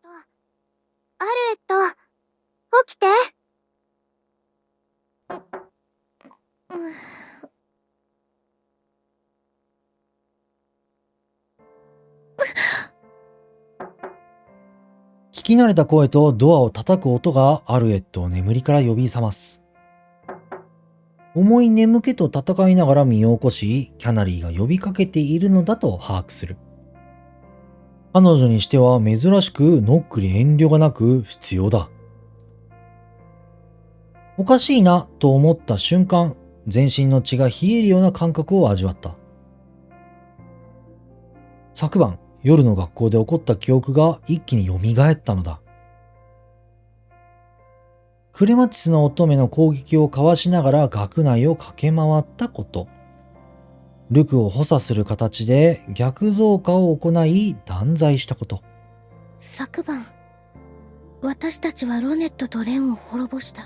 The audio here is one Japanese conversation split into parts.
アルエット、起きて。聞き慣れた声とドアを叩く音がアルエットを眠りから呼び覚ます。重い眠気と戦いながら身を起こし、キャナリーが呼びかけているのだと把握する。彼女にしては珍しくノックに遠慮がなく必要だ。おかしいなと思った瞬間、全身の血が冷えるような感覚を味わった。昨晩、夜の学校で起こった記憶が一気に蘇ったのだ。クレマティスの乙女の攻撃をかわしながら学内を駆け回ったこと。ルクを補佐する形で逆増化を行い断罪したこと。昨晩、私たちはロネットとレンを滅ぼした。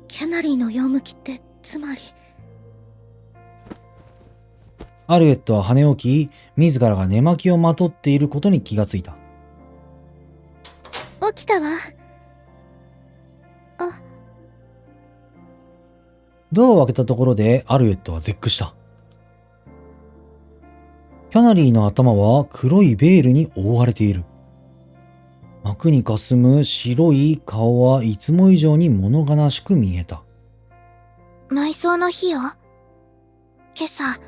キャナリーの用向きってつまり。アルエットは羽を起き、自らが寝巻きをまとっていることに気がついた。起きたわ。ドアを開けたところでアルエットは絶句した。キャナリーの頭は黒いベールに覆われている。幕にかすむ白い顔はいつも以上に物悲しく見えた。埋葬の日よ。今朝、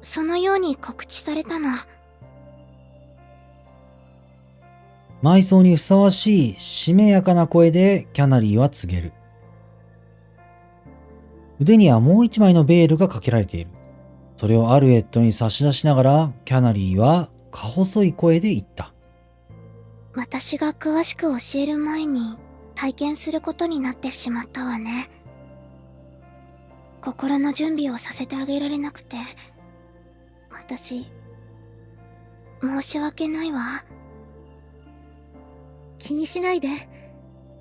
そのように告知されたの。埋葬にふさわしいしめやかな声でキャナリーは告げる。腕にはもう一枚のベールがかけられている。それをアルエットに差し出しながらキャナリーはか細い声で言った。私が詳しく教える前に体験することになってしまったわね。心の準備をさせてあげられなくて、私、申し訳ないわ。気にしないで。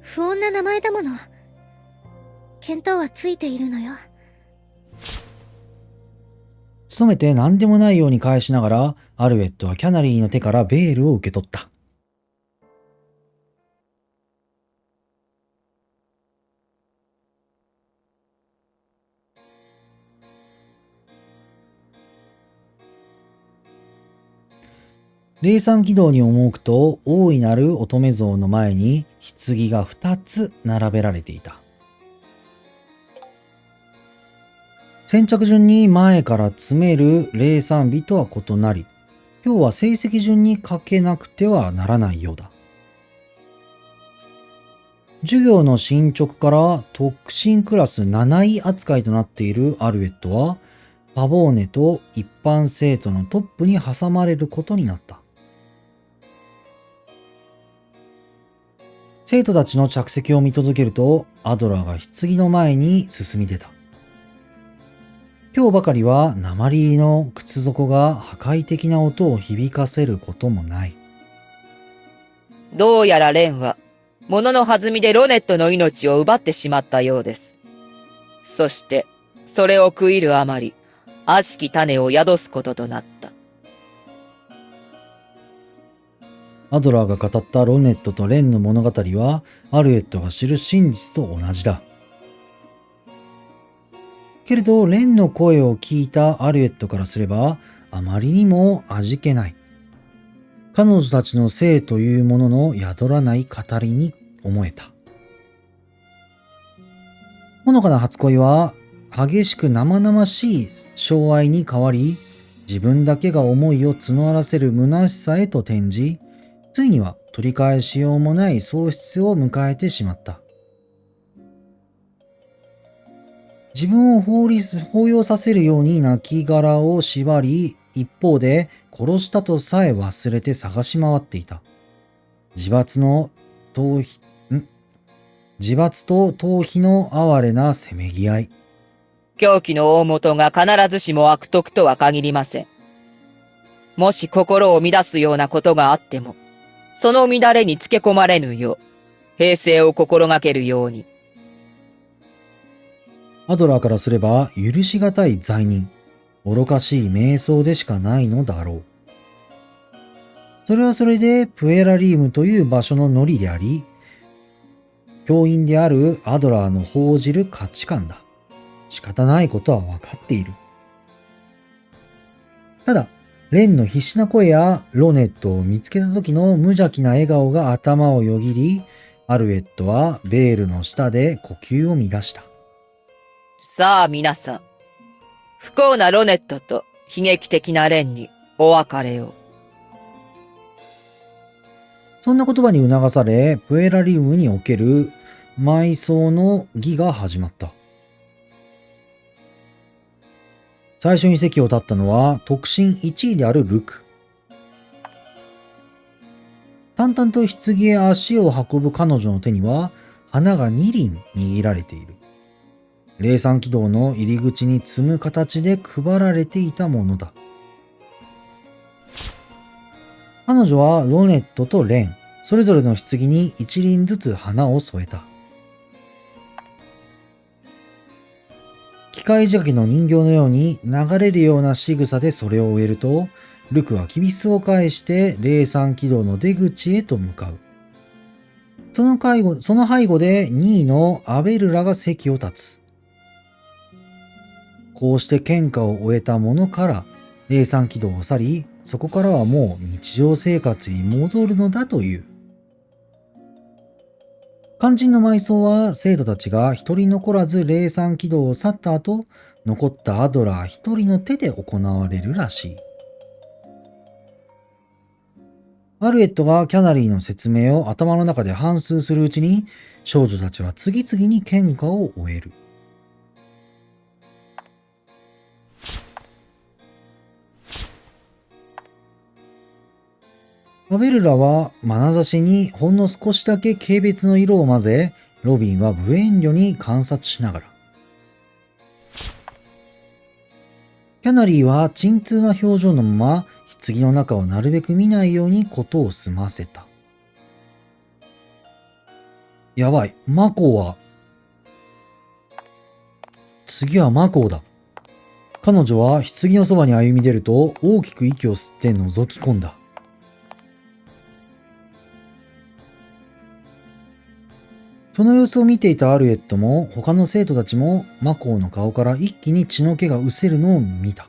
不穏な名前だもの。見当はついているのよ。努めて何でもないように返しながら、アルエットはキャナリーの手からベールを受け取った。霊山軌道に赴くと、大いなる乙女像の前に棺が2つ並べられていた。先着順に前から詰める霊山日とは異なり、今日は成績順にかけなくてはならないようだ。授業の進捗から特進クラス7位扱いとなっているアルエットは、パボーネと一般生徒のトップに挟まれることになった。生徒たちの着席を見届けると、アドラーが棺の前に進み出た。今日ばかりは鉛の靴底が破壊的な音を響かせることもない。どうやらレンは、物の弾みでロネットの命を奪ってしまったようです。そして、それを食いるあまり、悪しき種を宿すこととなった。アドラーが語ったロネットとレンの物語は、アルエットが知る真実と同じだ。けれど、レンの声を聞いたアルエットからすれば、あまりにも味気ない。彼女たちの性というものの宿らない語りに思えた。ほのかな初恋は、激しく生々しい性愛に変わり、自分だけが思いを募らせる虚しさへと転じ、ついには取り返しようもない喪失を迎えてしまった。自分を抱擁させるように亡骸を縛り、一方で殺したとさえ忘れて探し回っていた。自罰と逃避の哀れなせめぎ合い。狂気の大元が必ずしも悪徳とは限りません。もし心を乱すようなことがあっても、その乱れにつけ込まれぬよう、平静を心がけるように。アドラーからすれば許しがたい罪人、愚かしい瞑想でしかないのだろう。それはそれでプエラリウムという場所のノリであり、教員であるアドラーの報じる価値観だ。仕方ないことは分かっている。ただ、レンの必死な声やロネットを見つけた時の無邪気な笑顔が頭をよぎり、アルエットはベールの下で呼吸を乱した。さあ皆さん、不幸なロネットと悲劇的なレンにお別れを。そんな言葉に促され、プエラリウムにおける埋葬の儀が始まった。最初に席を立ったのは特進1位であるルク。淡々と棺へ足を運ぶ彼女の手には花が2輪握られている。霊山軌道の入り口に積む形で配られていたものだ。彼女はロネットとレン、それぞれの棺に1輪ずつ花を添えた。機械仕掛けの人形のように流れるような仕草でそれを終えると、ルクはきびすを返して霊山軌道の出口へと向かう。その背後で2位のアベルラが席を立つ。こうして喧嘩を終えた者から霊山軌道を去り、そこからはもう日常生活に戻るのだという。肝心の埋葬は生徒たちが一人残らず霊山軌道を去った後、残ったアドラー一人の手で行われるらしい。アルエットがキャナリーの説明を頭の中で反芻するうちに、少女たちは次々に喧嘩を終える。アベルラは眼差しにほんの少しだけ軽蔑の色を混ぜ、ロビンは無遠慮に観察しながら。キャナリーは沈痛な表情のまま、棺の中をなるべく見ないように事を済ませた。やばい、マコーは。次はマコーだ。彼女は棺のそばに歩み出ると大きく息を吸って覗き込んだ。その様子を見ていたアルエットも他の生徒たちもマコーの顔から一気に血の気が失せるのを見た。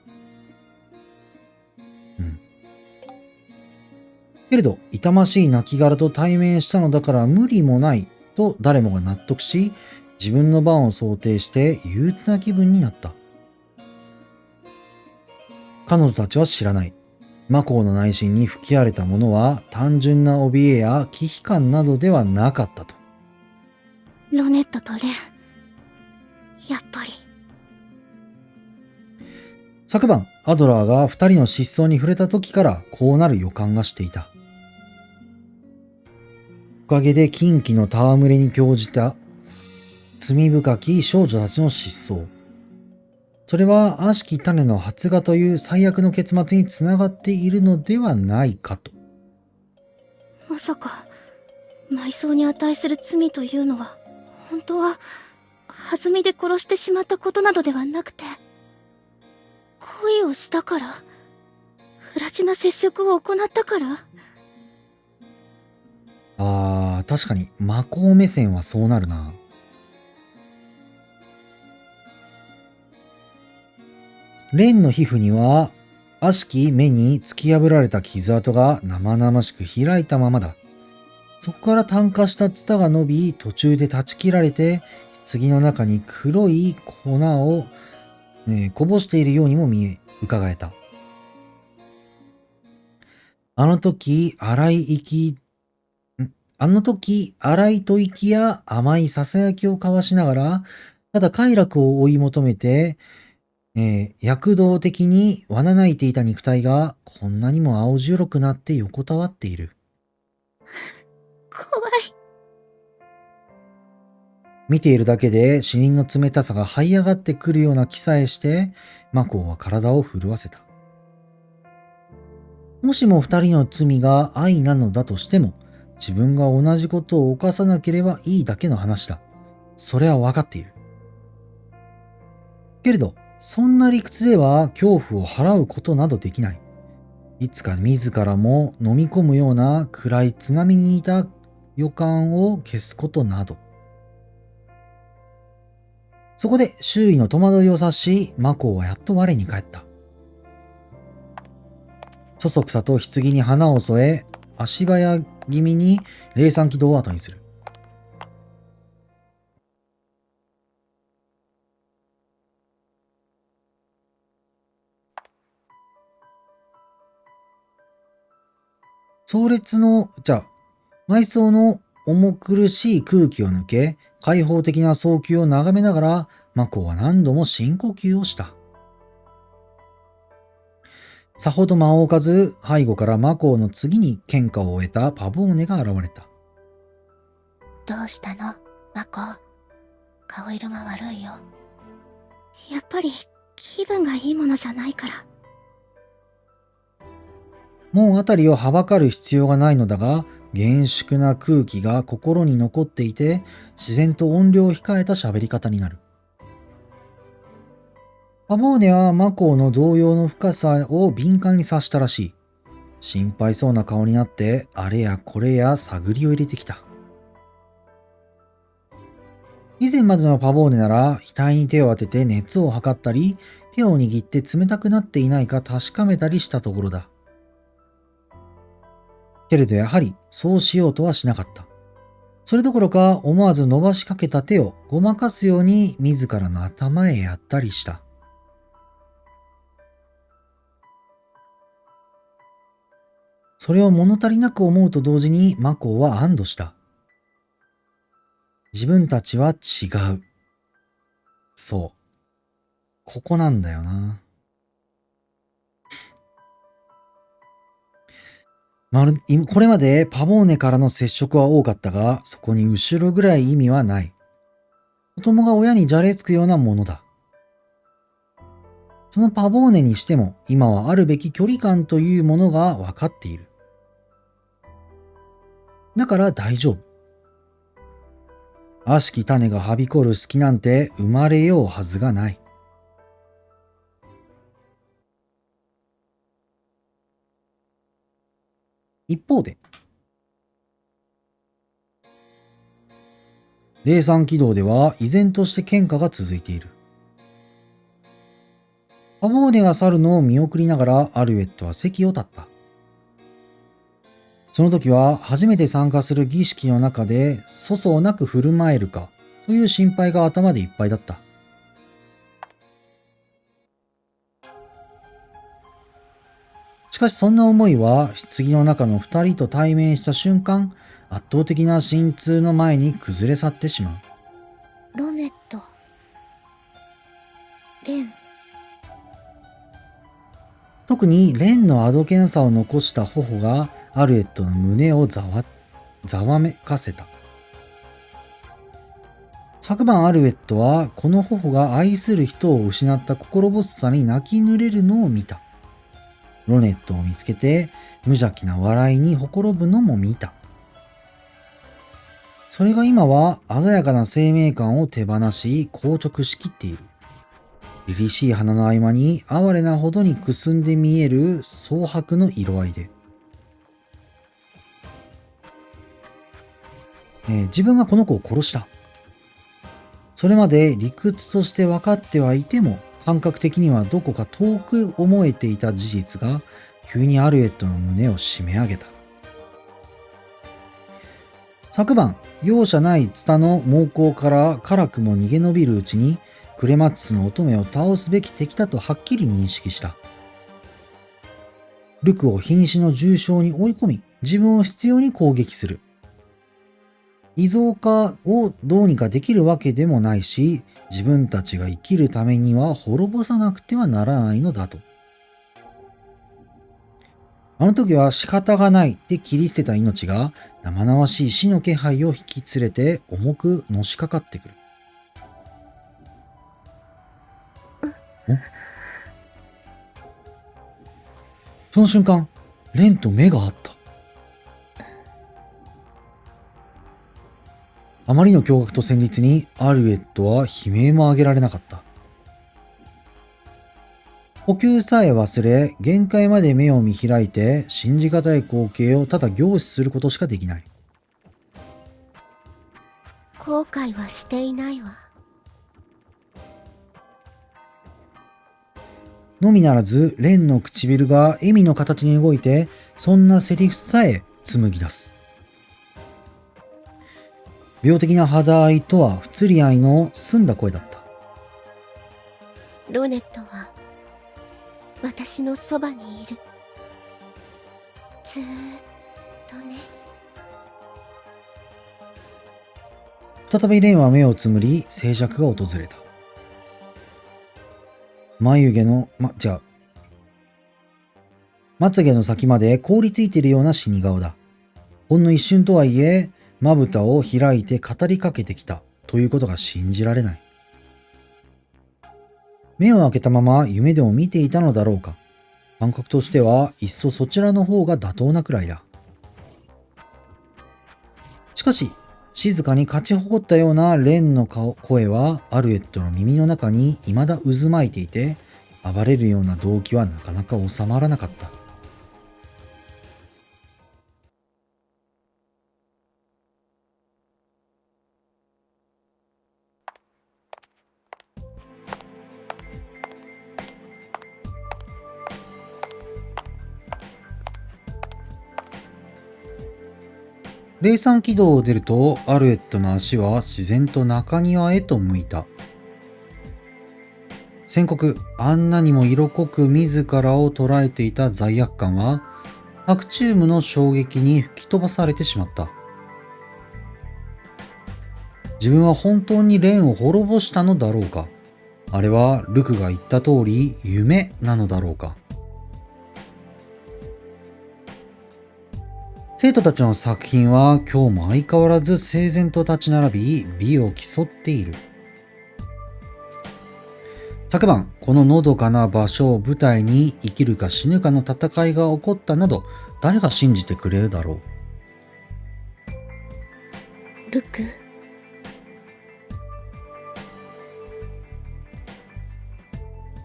けれど痛ましい亡骸と対面したのだから無理もないと誰もが納得し、自分の番を想定して憂鬱な気分になった。彼女たちは知らない。マコーの内心に吹き荒れたものは単純な怯えや忌避感などではなかったと。ロネットとレン、やっぱり。昨晩、アドラーが二人の失踪に触れた時からこうなる予感がしていた。おかげで禁忌の戯れに興じた罪深き少女たちの失踪。それは悪しき種の発芽という最悪の結末につながっているのではないかと。まさか、埋葬に値する罪というのは、本当は、弾みで殺してしまったことなどではなくて、恋をしたから、不埒な接触を行ったから。確かに魔法目線はそうなるな。レンの皮膚には悪しき目に突き破られた傷跡が生々しく開いたままだ。そこから炭化したツタが伸び、途中で断ち切られて、棺の中に黒い粉を、こぼしているようにも伺えた。あの時、荒い吐息や甘い囁きを交わしながら、ただ快楽を追い求めて、躍動的にわな泣いていた肉体がこんなにも青白くなって横たわっている。怖い。見ているだけで死人の冷たさが這い上がってくるような気さえして、マコーは体を震わせた。もしも二人の罪が愛なのだとしても、自分が同じことを犯さなければいいだけの話だ。それは分かっている。けれど、そんな理屈では恐怖を払うことなどできない。いつか自らも飲み込むような暗い津波に似た予感を消すことなど。そこで周囲の戸惑いを察し、マコーはやっと我に返った。そそくさと棺に花を添え、足早気味に霊山軌道を後にする。埋葬の重苦しい空気を抜け、開放的な早急を眺めながら、マコーは何度も深呼吸をした。さほど間を置かず、背後からマコーの次に喧嘩を終えたパボーネが現れた。どうしたのマコ？顔色が悪いよ。やっぱり気分がいいものじゃないから。もう辺りをはばかる必要がないのだが、厳粛な空気が心に残っていて、自然と音量を控えた喋り方になる。パボーネはマコーの動揺の深さを敏感に察したらしい。心配そうな顔になって、あれやこれや探りを入れてきた。以前までのパボーネなら、額に手を当てて熱を測ったり、手を握って冷たくなっていないか確かめたりしたところだ。けれどやはりそうしようとはしなかった。それどころか思わず伸ばしかけた手をごまかすように自らの頭へやったりした。それを物足りなく思うと同時にマコーは安堵した。自分たちは違う。そう。ここなんだよな。これまでパボーネからの接触は多かったが、そこに後ろぐらい意味はない。子供が親にじゃれつくようなものだ。そのパボーネにしても、今はあるべき距離感というものが分かっている。だから大丈夫。悪しき種がはびこる隙なんて生まれようはずがない。一方で、霊山軌道では依然として喧嘩が続いている。パボーネが去るのを見送りながらアルエットは席を立った。その時は初めて参加する儀式の中で粗相なく振る舞えるかという心配が頭でいっぱいだった。しかしそんな思いは棺の中の二人と対面した瞬間、圧倒的な心痛の前に崩れ去ってしまう。ロネット。レン。特にレンのあどけなさを残した頬がアルエットの胸をざわめかせた。昨晩アルエットはこの頬が愛する人を失った心細さに泣き濡れるのを見た。ロネットを見つけて無邪気な笑いにほころぶのも見た。それが今は鮮やかな生命感を手放し硬直しきっている。凛々しい花の合間に哀れなほどにくすんで見える蒼白の色合いで、自分がこの子を殺した。それまで理屈として分かってはいても感覚的にはどこか遠く思えていた事実が急にアルエットの胸を締め上げた。昨晩容赦ないツタの猛攻から辛くも逃げ延びるうちにクレマッツスの乙女を倒すべき敵だとはっきり認識した。ルクを瀕死の重傷に追い込み、自分を執拗に攻撃する。異像化をどうにかできるわけでもないし、自分たちが生きるためには滅ぼさなくてはならないのだと。あの時は仕方がないって切り捨てた命が生々しい死の気配を引き連れて重くのしかかってくる。その瞬間、レンと目が合った。あまりの驚愕と戦慄にアルエットは悲鳴も上げられなかった。呼吸さえ忘れ、限界まで目を見開いて、信じがたい光景をただ凝視することしかできない。後悔はしていないわ。のみならず、レンの唇が笑みの形に動いて、そんなセリフさえ紡ぎ出す。病的な肌合いとは不釣り合いの澄んだ声だった。ロネットは私のそばにいる。ずーっとね。再びレンは目をつむり、静寂が訪れた。眉毛の、まつげの先まで凍りついているような死に顔だ。ほんの一瞬とはいえ、まぶたを開いて語りかけてきたということが信じられない。目を開けたまま夢でも見ていたのだろうか。感覚としてはいっそそちらの方が妥当なくらいだ。しかし、静かに勝ち誇ったようなレンの声はアルエットの耳の中に未だ渦巻いていて、暴れるような動機はなかなか収まらなかった。霊産軌道を出ると、アルエットの足は自然と中庭へと向いた。宣告、あんなにも色濃く自らを捉えていた罪悪感は、アクチュームの衝撃に吹き飛ばされてしまった。自分は本当にレンを滅ぼしたのだろうか。あれはルクが言った通り夢なのだろうか。生徒たちの作品は今日も相変わらず整然と立ち並び、美を競っている。昨晩、こののどかな場所を舞台に生きるか死ぬかの戦いが起こったなど、誰が信じてくれるだろう。ルク。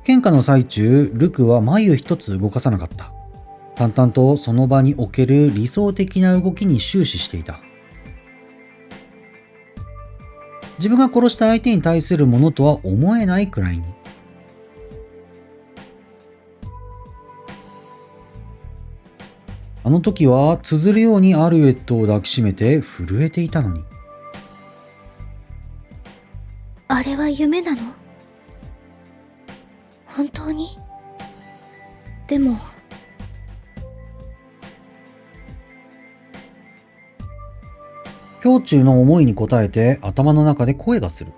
喧嘩の最中、ルクは眉一つ動かさなかった。淡々とその場における理想的な動きに終始していた。自分が殺した相手に対するものとは思えないくらいに。あの時は綴るようにアルエットを抱きしめて震えていたのに。あれは夢なの？本当に？でも胸中の思いに応えて頭の中で声がする。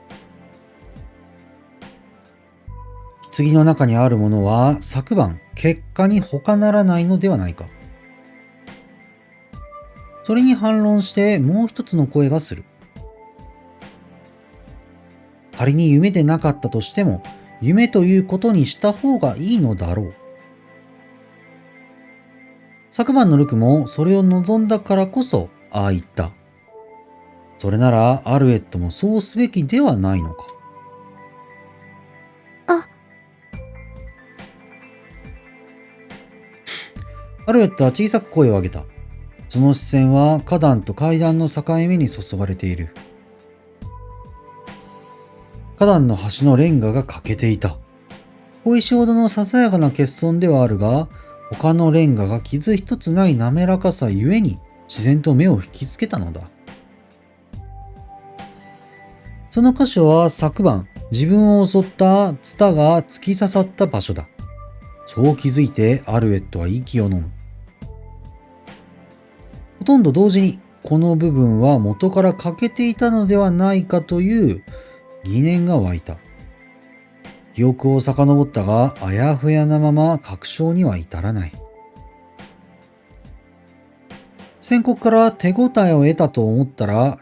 棺の中にあるものは昨晩結果に他ならないのではないか。それに反論してもう一つの声がする。仮に夢でなかったとしても、夢ということにした方がいいのだろう。昨晩のルクもそれを望んだからこそああ言った。それならアルエットもそうすべきではないのか。アルエットは小さく声を上げた。その視線は花壇と階段の境目に注がれている。花壇の端のレンガが欠けていた。小石ほどのささやかな欠損ではあるが、他のレンガが傷一つない滑らかさゆえに自然と目を引きつけたのだ。その箇所は昨晩自分を襲ったツタが突き刺さった場所だ。そう気づいてアルエットは息を飲む。ほとんど同時にこの部分は元から欠けていたのではないかという疑念が湧いた。記憶を遡ったが、あやふやなまま確証には至らない。宣告から手応えを得たと思ったら、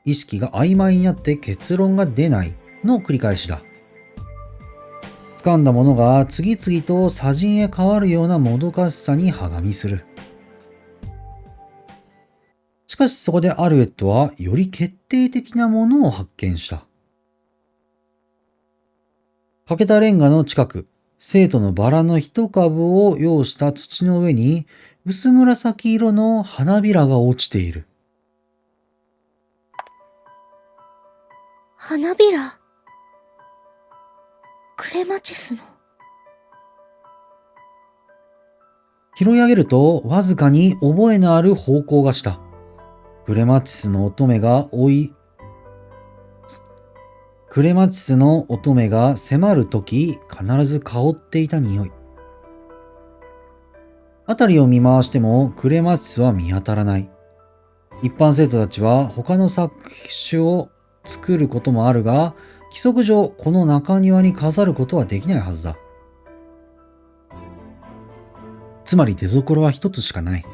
意識が曖昧になって結論が出ないの繰り返しだ。掴んだものが次々と砂塵へ変わるようなもどかしさにはがみする。しかしそこでアルエットはより決定的なものを発見した。欠けたレンガの近く、生徒のバラの一株を用した土の上に薄紫色の花びらが落ちている。花びら。クレマチスの。拾い上げるとわずかに覚えのある方向がした。クレマチスの乙女が迫るとき必ず香っていた匂い。辺りを見回してもクレマチスは見当たらない。一般生徒たちは他の作種を作ることもあるが、規則上この中庭に飾ることはできないはずだ。つまり出所は一つしかない。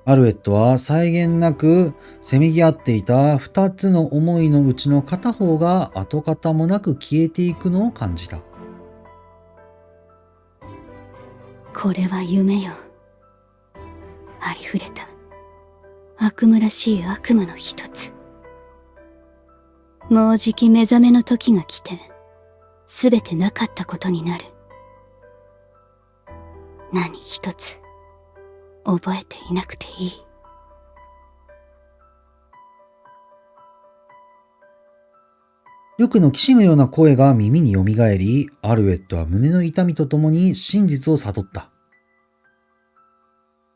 アルエットは際限なくせめぎ合っていた二つの思いのうちの片方が跡形もなく消えていくのを感じた。これは夢よ。ありふれた悪夢らしい悪夢の一つ。もうじき目覚めの時が来て、すべてなかったことになる。何一つ覚えていなくていい。よくのきしむような声が耳によみがえり、アルエットは胸の痛みとともに真実を悟った。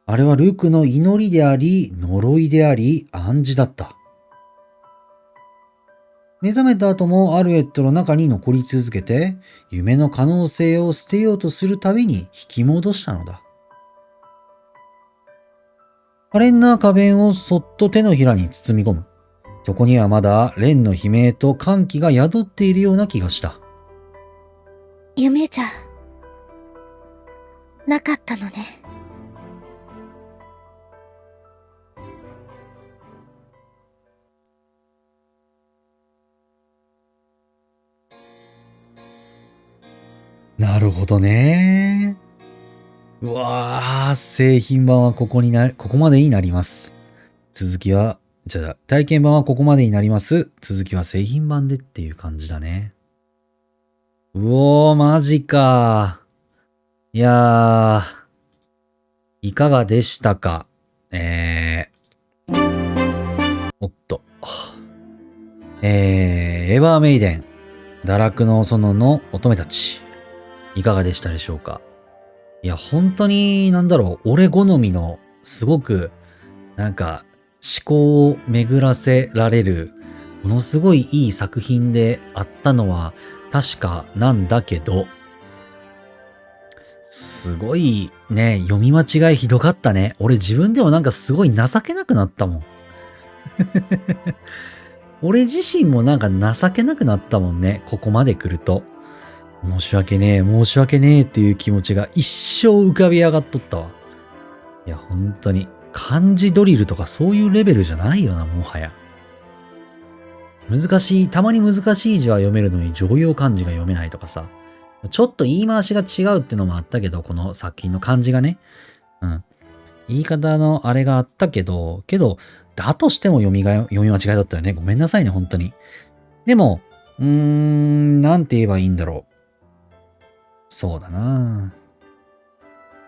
あれはルクの祈りであり、呪いであり、暗示だった。目覚めた後もアルエットの中に残り続けて、夢の可能性を捨てようとするたびに引き戻したのだ。可憐な花弁をそっと手のひらに包み込む。そこにはまだ蓮の悲鳴と歓喜が宿っているような気がした。夢じゃなかったのね。なるほどね。うわー、製品版はここまでになります。体験版はここまでになります。続きは製品版でっていう感じだね。うおー、マジか。いやー、いかがでしたか。おっと。エヴァーメイデン、堕落の園の乙女たち。いかがでしたでしょうか。いや、本当に、俺好みの、すごく、思考を巡らせられる、ものすごいいい作品であったのは、確かなんだけど、すごいね、読み間違いひどかったね。俺自分でもすごい情けなくなったもん。俺自身も情けなくなったもんね、ここまで来ると。申し訳ねえっていう気持ちが一生浮かび上がっとったわ。いや、本当に。漢字ドリルとかそういうレベルじゃないよな、もはや。たまに難しい字は読めるのに常用漢字が読めないとかさ。ちょっと言い回しが違うってのもあったけど、この作品の漢字がね。うん。言い方のあれがあったけど、だとしても読み間違いだったよね。ごめんなさいね、本当に。でも、なんて言えばいいんだろう。そうだな。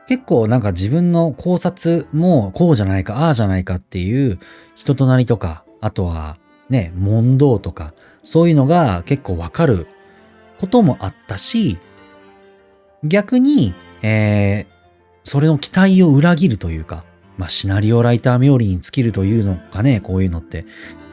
結構自分の考察もこうじゃないか、ああじゃないかっていう人となりとか、あとはね、問答とか、そういうのが結構わかることもあったし、逆に、それの期待を裏切るというか、シナリオライター冥利に尽きるというのかね、こういうのって。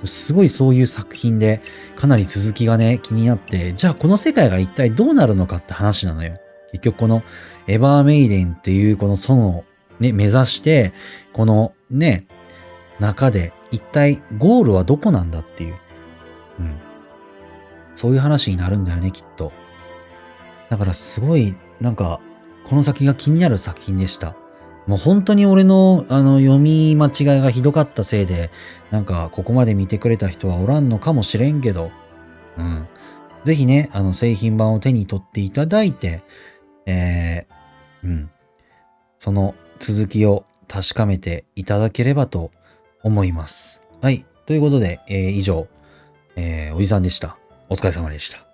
すごいそういう作品で、かなり続きがね、気になって、じゃあこの世界が一体どうなるのかって話なのよ。結局このエヴァーメイデンっていうこの園をね、目指して、このね、中で一体ゴールはどこなんだっていう。そういう話になるんだよね、きっと。だからすごい、この先が気になる作品でした。もう本当に俺の読み間違いがひどかったせいで、ここまで見てくれた人はおらんのかもしれんけど、ぜひね、製品版を手に取っていただいて、その続きを確かめていただければと思います。はい。ということで、以上、おじさんでした。お疲れ様でした。